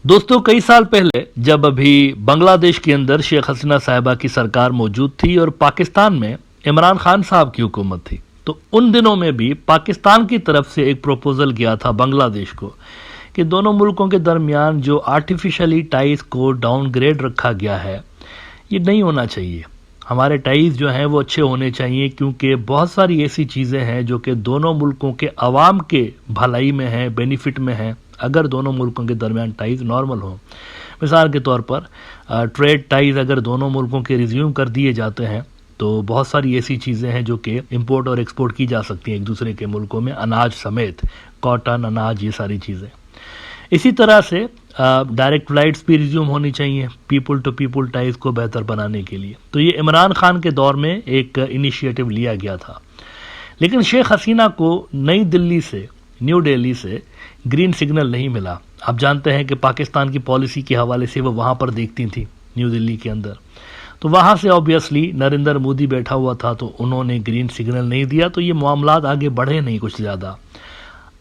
دوستو کئی سال پہلے جب ابھی بنگلہ دیش کے اندر شیخ حسینہ صاحبہ کی سرکار موجود تھی اور پاکستان میں عمران خان صاحب کی حکومت تھی، تو ان دنوں میں بھی پاکستان کی طرف سے ایک پروپوزل گیا تھا بنگلہ دیش کو کہ دونوں ملکوں کے درمیان جو آرٹیفیشلی ٹائز کو ڈاؤن گریڈ رکھا گیا ہے یہ نہیں ہونا چاہیے. ہمارے ٹائز جو ہیں وہ اچھے ہونے چاہیے، کیونکہ بہت ساری ایسی چیزیں ہیں جو کہ دونوں ملکوں کے عوام کے بھلائی میں ہیں، بینیفٹ میں ہیں اگر دونوں ملکوں کے درمیان ٹائز نارمل ہوں. مثال کے طور پر ٹریڈ ٹائز اگر دونوں ملکوں کے ریزیوم کر دیے جاتے ہیں تو بہت ساری ایسی چیزیں ہیں جو کہ امپورٹ اور ایکسپورٹ کی جا سکتی ہیں ایک دوسرے کے ملکوں میں، اناج سمیت، کاٹن، اناج، یہ ساری چیزیں. اسی طرح سے ڈائریکٹ فلائٹس بھی ریزیوم ہونی چاہیے پیپل ٹو پیپل ٹائز کو بہتر بنانے کے لیے. تو یہ عمران خان کے دور میں ایک انیشیٹو لیا گیا تھا، لیکن شیخ حسینہ کو نیو دہلی سے گرین سگنل نہیں ملا. آپ جانتے ہیں کہ پاکستان کی پالیسی کے حوالے سے وہ وہاں پر دیکھتی تھیں نیو دہلی کے اندر، تو وہاں سے آبویسلی نریندر مودی بیٹھا ہوا تھا تو انہوں نے گرین سگنل نہیں دیا، تو یہ معاملات آگے بڑھے نہیں کچھ زیادہ.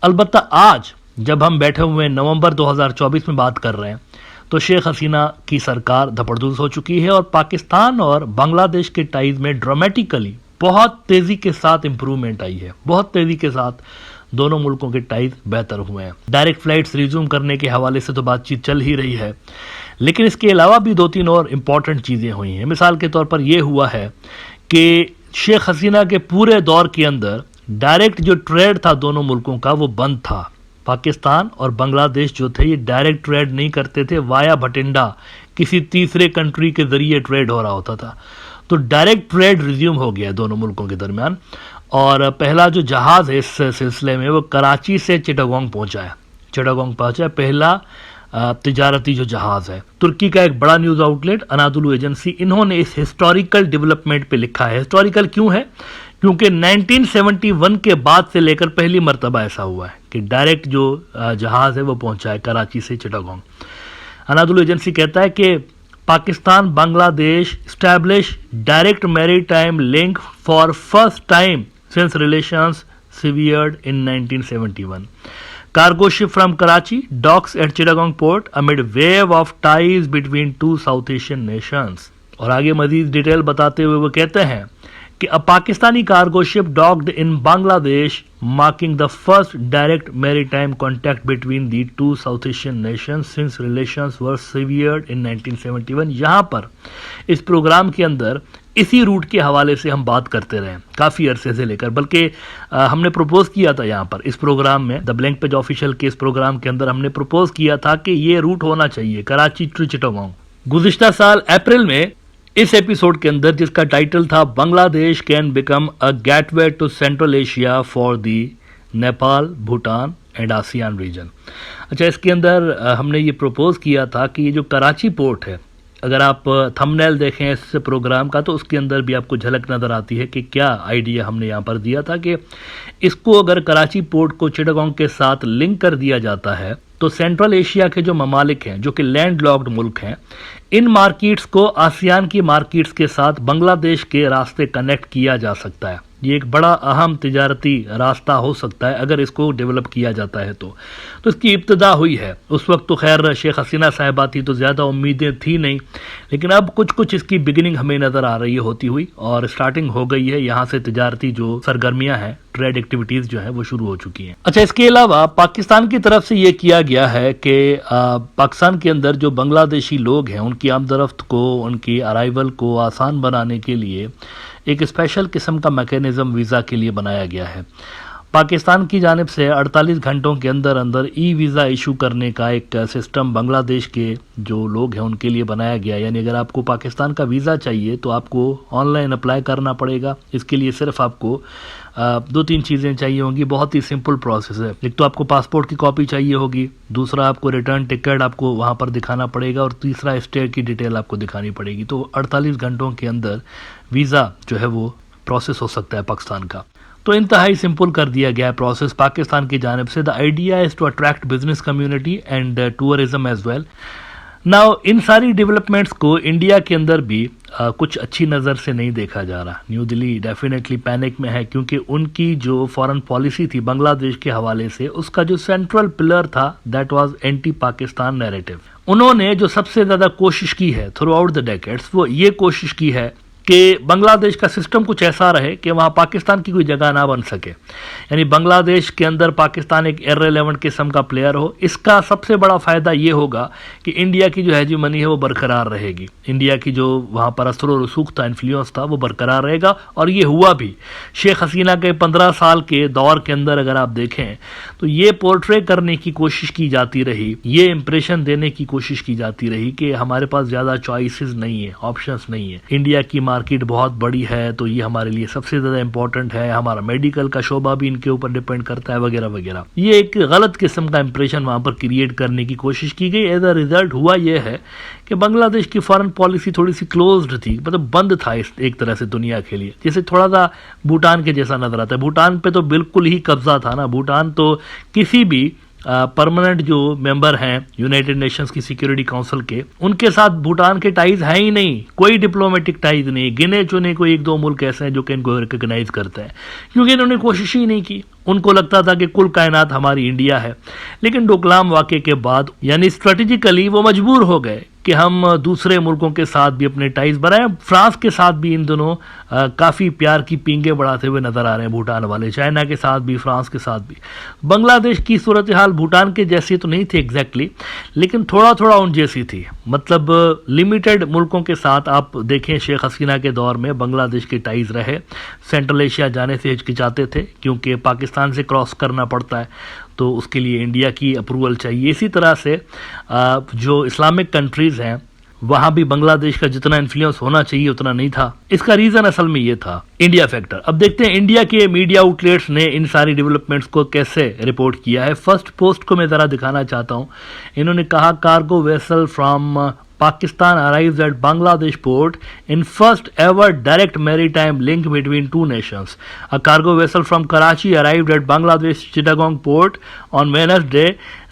البتہ آج جب ہم بیٹھے ہوئے نومبر 2024 میں بات کر رہے ہیں تو شیخ حسینہ کی سرکار دھپڑدھوس ہو چکی ہے اور پاکستان اور بنگلہ دیش کے ٹائز میں ڈرامیٹیکلی بہت تیزی کے ساتھ امپرومنٹ آئی ہے. بہت تیزی کے ساتھ دونوں ملکوں کے ٹائز بہتر ہوئے ہیں. ڈائریکٹ فلائٹس ریزیوم کرنے کے حوالے سے تو بات چیت چل ہی رہی ہے، لیکن اس کے علاوہ بھی 2-3 اور امپورٹنٹ چیزیں ہوئی ہیں. مثال کے طور پر یہ ہوا ہے کہ شیخ حسینہ کے پورے دور کے اندر ڈائریکٹ جو ٹریڈ تھا دونوں ملکوں کا وہ بند تھا. پاکستان اور بنگلہ دیش جو تھے یہ ڈائریکٹ ٹریڈ نہیں کرتے تھے، وایا بھٹنڈا کسی تیسرے کنٹری کے ذریعے ٹریڈ ہو رہا ہوتا تھا. تو ڈائریکٹ ٹریڈ ریزیوم ہو گیا دونوں ملکوں کے درمیان، اور پہلا جو جہاز ہے اس سلسلے میں وہ کراچی سے چٹاگونگ پہنچا پہلا تجارتی جو جہاز ہے. ترکی کا ایک بڑا news outlet Anadolu agency, انہوں نے اس ہسٹوریکل ڈیولپمنٹ پہ لکھا ہے. ہسٹوریکل کیوں ہے؟ کیونکہ 1971 کے بعد سے لے کر پہلی مرتبہ ایسا ہوا ہے کہ ڈائریکٹ جو جہاز ہے وہ پہنچا ہے کراچی سے چٹاگونگ. انادولو ایجنسی کہتا ہے کہ پاکستان بنگلہ دیش اسٹیبلش ڈائریکٹ میری time link for first time since relations severed in 1971. Cargo ship from Karachi docks at Chittagong port amid wave of ties between two South Asian nations. اور آگے مزید ڈیٹیل بتاتے ہوئے وہ کہتے ہیں کہ a Pakistani cargo ship docked in Bangladesh marking the first direct maritime contact between the two South Asian nations since relations were severed in 1971. یہاں پر اس پروگرام کے اندر اسی روٹ کے حوالے سے ہم بات کرتے رہے کافی عرصے سے لے کر، بلکہ ہم نے پروپوز کیا تھا یہاں پر اس پروگرام میں، دا بلینک پیج آفیشیل کے اس پروگرام کے اندر ہم نے پروپوز کیا تھا کہ یہ روٹ ہونا چاہیے کراچی ٹو چٹاگونگ. گزشتہ سال اپریل میں اس ایپیسوڈ کے اندر جس کا ٹائٹل تھا Bangladesh can become a gateway to central Asia for the Nepal, Bhutan and ASEAN region. اچھا، اس کے اندر ہم نے یہ پروپوز کیا تھا کہ یہ جو کراچی پورٹ ہے، اگر آپ تھمبنیل دیکھیں اس پروگرام کا تو اس کے اندر بھی آپ کو جھلک نظر آتی ہے کہ کیا آئیڈیا ہم نے یہاں پر دیا تھا کہ اس کو اگر کراچی پورٹ کو چٹاگونگ کے ساتھ لنک کر دیا جاتا ہے تو سینٹرل ایشیا کے جو ممالک ہیں جو کہ لینڈ لاکڈ ملک ہیں، ان مارکیٹس کو آسیان کی مارکیٹس کے ساتھ بنگلہ دیش کے راستے کنیکٹ کیا جا سکتا ہے. یہ ایک بڑا اہم تجارتی راستہ ہو سکتا ہے اگر اس کو ڈیولپ کیا جاتا ہے تو اس کی ابتدا ہوئی ہے. اس وقت تو خیر شیخ حسینہ صاحبہ تھی تو زیادہ امیدیں تھی نہیں، لیکن اب کچھ اس کی بگننگ ہمیں نظر آ رہی ہے ہوتی ہوئی، اور سٹارٹنگ ہو گئی ہے. یہاں سے تجارتی جو سرگرمیاں ہیں، ٹریڈ ایکٹیویٹیز جو ہیں وہ شروع ہو چکی ہیں. اچھا، اس کے علاوہ پاکستان کی طرف سے یہ کیا گیا ہے کہ پاکستان کے اندر جو بنگلہ دیشی لوگ ہیں ان کی آمد و رفت کو، ان کی ارائیول کو آسان بنانے کے لیے ایک اسپیشل قسم کا میکینزم ویزا کے لیے بنایا گیا ہے. پاکستان کی جانب سے 48 گھنٹوں کے اندر ای ویزا ایشو کرنے کا ایک سسٹم بنگلہ دیش کے جو لوگ ہیں ان کے لیے بنایا گیا. یعنی اگر آپ کو پاکستان کا ویزا چاہیے تو آپ کو آن لائن اپلائی کرنا پڑے گا. اس کے لیے صرف آپ کو 2-3 چیزیں چاہیے ہوں گی. بہت ہی سمپل پروسیس ہے. ایک تو آپ کو پاسپورٹ کی کاپی چاہیے ہوگی، دوسرا آپ کو ریٹرن ٹکٹ آپ کو وہاں پر دکھانا پڑے گا، اور تیسرا اسٹے کی ڈیٹیل آپ کو دکھانی پڑے گی. تو 48 گھنٹوں کے اندر ویزا جو ہے وہ پروسیس ہو سکتا ہے پاکستان کا. تو انتہائی سمپل کر دیا گیا ہے پروسیس پاکستان کی جانب سے. The idea is to attract business community and tourism as well. Now ان ساری ڈیولپمنٹس کو انڈیا کے اندر بھی کچھ اچھی نظر سے نہیں دیکھا جا رہا. نیو دہلی ڈیفینیٹلی پینک میں ہے، کیونکہ ان کی جو فارن پالیسی تھی بنگلہ دیش کے حوالے سے، اس کا جو سینٹرل پلر تھا that was anti Pakistan narrative. انہوں نے جو سب سے زیادہ کوشش کی ہے تھرو آؤٹ دا ڈیکیڈز، وہ یہ کوشش کی ہے کہ بنگلہ دیش کا سسٹم کچھ ایسا رہے کہ وہاں پاکستان کی کوئی جگہ نہ بن سکے، یعنی بنگلہ دیش کے اندر پاکستان ایک ایرریلیونٹ قسم کا پلیئر ہو۔ اس کا سب سے بڑا فائدہ یہ ہوگا کہ انڈیا کی جو ہیجمنی ہے وہ برقرار رہے گی، انڈیا کی جو وہاں پر اثر و رسوخ تھا، انفلوئنس تھا، وہ برقرار رہے گا، اور یہ ہوا بھی۔ شیخ حسینہ کے 15 سال کے دور کے اندر اگر آپ دیکھیں تو یہ پورٹرے کرنے کی کوشش کی جاتی رہی، یہ امپریشن دینے کی کوشش کی جاتی رہی کہ ہمارے پاس زیادہ چوائسز نہیں ہیں، آپشنز نہیں ہیں، انڈیا کی مارکیٹ بہت بڑی ہے تو یہ ہمارے لیے سب سے زیادہ امپورٹنٹ ہے، ہمارا میڈیکل کا شعبہ بھی ان کے اوپر ڈیپینڈ کرتا ہے، وغیرہ وغیرہ۔ یہ ایک غلط قسم کا امپریشن وہاں پر کریٹ کرنے کی کوشش کی گئی۔ ایز اے ریزلٹ ہوا یہ ہے کہ بنگلہ دیش کی فارن پالیسی تھوڑی سی کلوزڈ تھی، مطلب بند تھا ایک طرح سے دنیا کے لیے، جیسے تھوڑا سا بھوٹان کے جیسا نظر آتا ہے۔ بھوٹان پہ تو بالکل ہی قبضہ تھا نا، بھوٹان تو کسی بھی پرماننٹ جو ممبر ہیں یونائٹڈ نیشنز کی سیکیورٹی کونسل کے، ان کے ساتھ بھوٹان کے ٹائز ہیں ہی نہیں، کوئی ڈپلومیٹک ٹائز نہیں، گنے چنے کوئی 1-2 ملک ایسے ہیں جو کہ ان کو ریکگنائز کرتے ہیں، کیونکہ انہوں نے کوشش ہی نہیں کی۔ ان کو لگتا تھا کہ کل کائنات ہماری انڈیا ہے، لیکن ڈوکلام واقعے کے بعد یعنی اسٹریٹجیکلی وہ مجبور ہو گئے کہ ہم دوسرے ملکوں کے ساتھ بھی اپنے ٹائز بڑھائیں۔ فرانس کے ساتھ بھی ان دنوں کافی پیار کی پینگیں بڑھاتے ہوئے نظر آ رہے ہیں بھوٹان والے، چائنا کے ساتھ بھی، فرانس کے ساتھ بھی۔ بنگلہ دیش کی صورتحال بھوٹان کے جیسی تو نہیں تھی ایگزیکٹلی، لیکن تھوڑا تھوڑا ان جیسی تھی، مطلب لمیٹڈ ملکوں کے ساتھ۔ آپ دیکھیں شیخ حسینہ کے دور میں بنگلہ دیش کے ٹائز رہے، سینٹرل ایشیا جانے سے ہچکچاتے تھے کیونکہ پاکستان سے کراس کرنا پڑتا ہے، تو اس کے لیے انڈیا کی اپروول چاہیے۔ اسی طرح سے جو اسلامک کنٹریز ہیں وہاں بھی بنگلہ دیش کا جتنا انفلوئنس ہونا چاہیے اتنا نہیں تھا۔ اس کا ریزن اصل میں یہ تھا انڈیا فیکٹر۔ اب دیکھتے ہیں انڈیا کے میڈیا آؤٹ لیٹس نے ان ساری ڈیولپمنٹس کو کیسے رپورٹ کیا ہے۔ فرسٹ پوسٹ کو میں ذرا دکھانا چاہتا ہوں۔ انہوں نے کہا cargo vessel from Pakistan arrives at Bangladesh port in first ever direct maritime link between two nations. A cargo vessel from Karachi arrived at Bangladesh Chittagong port on Wednesday.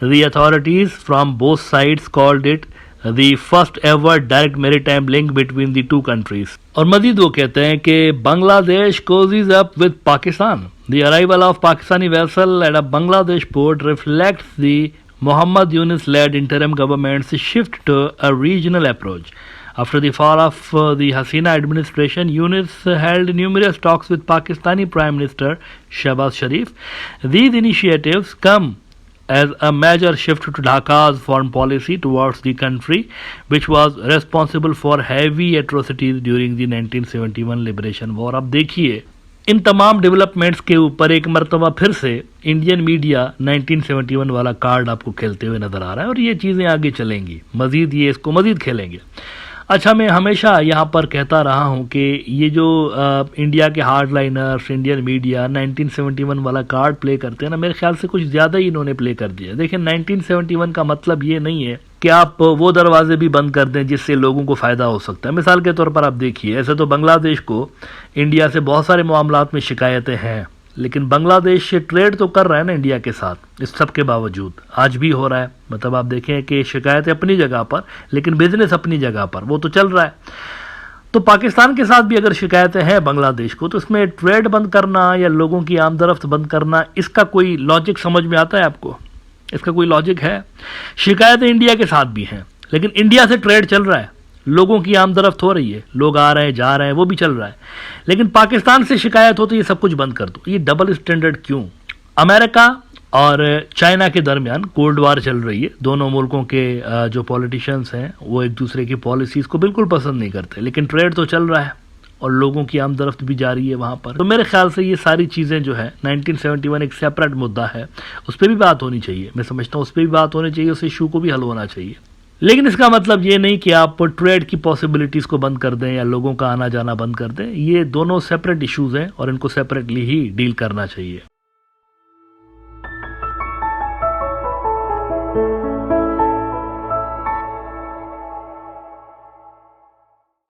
The authorities from both sides called it the first ever direct maritime link between the two countries. اور مزید وہ کہتے ہیں کہ بنگلہ دیش cozies up with Pakistan. The arrival of Pakistani vessel at a Bangladesh port reflects the Mohammad Yunus-led interim government's shift to a regional approach. After the fall of the Hasina administration, Yunus held numerous talks with Pakistani Prime Minister Shehbaz Sharif. These initiatives come as a major shift to Dhaka's foreign policy towards the country, which was responsible for heavy atrocities during the 1971 Liberation War. اب دیکھیے ان تمام developments کے اوپر ایک مرتبہ پھر سے Indian media 1971 والا کارڈ آپ کو کھیلتے ہوئے نظر آ رہا ہے، اور یہ چیزیں آگے چلیں گی، مزید یہ اس کو مزید کھیلیں گے۔ اچھا، میں ہمیشہ یہاں پر کہتا رہا ہوں کہ یہ جو انڈیا کے ہارڈ لائنرز، انڈین میڈیا 1971 والا کارڈ پلے کرتے ہیں نا، میرے خیال سے کچھ زیادہ ہی انہوں نے پلے کر دیا۔ دیکھیں 1971 کا مطلب یہ نہیں ہے کہ آپ وہ دروازے بھی بند کر دیں جس سے لوگوں کو فائدہ ہو سکتا ہے۔ مثال کے طور پر آپ دیکھیے، ایسے تو بنگلہ دیش کو انڈیا سے بہت سارے معاملات میں شکایتیں ہیں، لیکن بنگلہ دیش ٹریڈ تو کر رہا ہے نا انڈیا کے ساتھ، اس سب کے باوجود آج بھی ہو رہا ہے۔ مطلب آپ دیکھیں کہ شکایتیں اپنی جگہ پر، لیکن بزنس اپنی جگہ پر، وہ تو چل رہا ہے۔ تو پاکستان کے ساتھ بھی اگر شکایتیں ہیں بنگلہ دیش کو، تو اس میں ٹریڈ بند کرنا یا لوگوں کی آمد و رفت بند کرنا، اس کا کوئی لاجک سمجھ میں آتا ہے آپ کو؟ اس کا کوئی لاجک ہے؟ شکایتیں انڈیا کے ساتھ بھی ہیں، لیکن انڈیا سے ٹریڈ چل رہا ہے، لوگوں کی آمد و رفت ہو رہی ہے، لوگ آ رہے ہیں جا رہے ہیں، وہ بھی چل رہا ہے، لیکن پاکستان سے شکایت ہو تو یہ سب کچھ بند کر دو۔ یہ ڈبل اسٹینڈرڈ کیوں؟ امریکہ اور چائنا کے درمیان کولڈ وار چل رہی ہے، دونوں ملکوں کے جو پولیٹیشنز ہیں وہ ایک دوسرے کی پالیسیز کو بالکل پسند نہیں کرتے، لیکن ٹریڈ تو چل رہا ہے اور لوگوں کی آمد و رفت بھی جاری ہے وہاں پر۔ تو میرے خیال سے یہ ساری چیزیں جو ہے 1971 ایک سیپریٹ مدعا ہے، اس پہ بھی بات ہونی چاہیے، میں سمجھتا ہوں اس پہ بھی بات ہونی چاہیے، اس ایشو کو بھی حل ہونا چاہیے، لیکن اس کا مطلب یہ نہیں کہ آپ ٹریڈ کی پاسبلٹیز کو بند کر دیں یا لوگوں کا آنا جانا بند کر دیں۔ یہ دونوں سیپریٹ ایشوز ہیں اور ان کو سیپریٹلی ہی ڈیل کرنا چاہیے۔